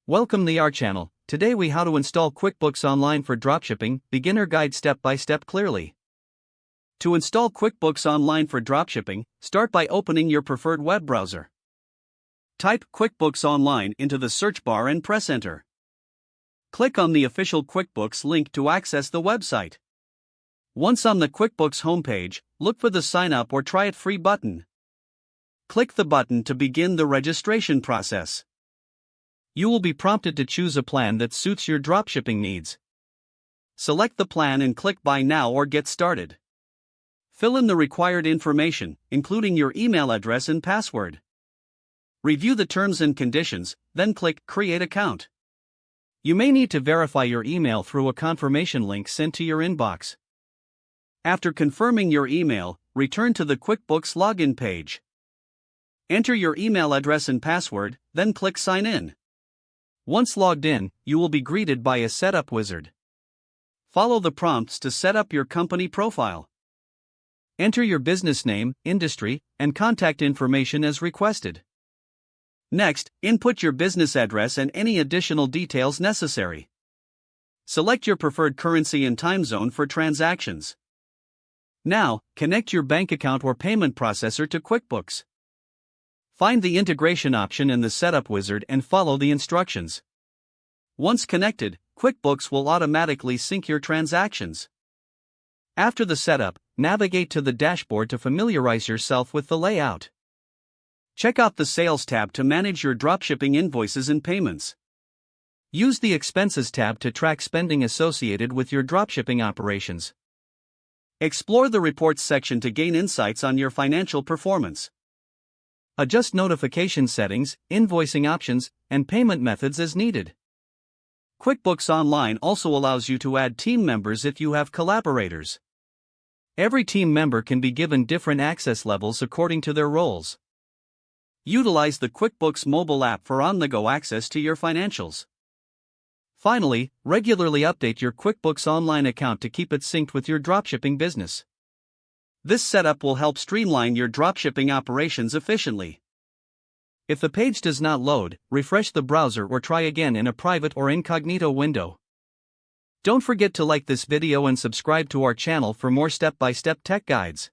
Welcome to our channel. Today we how to install QuickBooks Online for dropshipping, beginner guide step by step clearly. To install QuickBooks Online for dropshipping, start by opening your preferred web browser. Type QuickBooks Online into the search bar and press enter. Click on the official QuickBooks link to access the website. Once on the QuickBooks homepage, look for the Sign Up or Try It Free button. Click the button to begin the registration process. You will be prompted to choose a plan that suits your dropshipping needs. Select the plan and click Buy Now or Get Started. Fill in the required information, including your email address and password. Review the terms and conditions, then click Create Account. You may need to verify your email through a confirmation link sent to your inbox. After confirming your email, return to the QuickBooks login page. Enter your email address and password, then click Sign In. Once logged in, you will be greeted by a setup wizard. Follow the prompts to set up your company profile. Enter your business name, industry, and contact information as requested. Next, input your business address and any additional details necessary. Select your preferred currency and time zone for transactions. Now, connect your bank account or payment processor to QuickBooks. Find the integration option in the setup wizard and follow the instructions. Once connected, QuickBooks will automatically sync your transactions. After the setup, navigate to the dashboard to familiarize yourself with the layout. Check out the Sales tab to manage your dropshipping invoices and payments. Use the Expenses tab to track spending associated with your dropshipping operations. Explore the Reports section to gain insights on your financial performance. Adjust notification settings, invoicing options, and payment methods as needed. QuickBooks Online also allows you to add team members if you have collaborators. Every team member can be given different access levels according to their roles. Utilize the QuickBooks mobile app for on-the-go access to your financials. Finally, regularly update your QuickBooks Online account to keep it synced with your dropshipping business. This setup will help streamline your dropshipping operations efficiently. If the page does not load, refresh the browser or try again in a private or incognito window. Don't forget to like this video and subscribe to our channel for more step-by-step tech guides.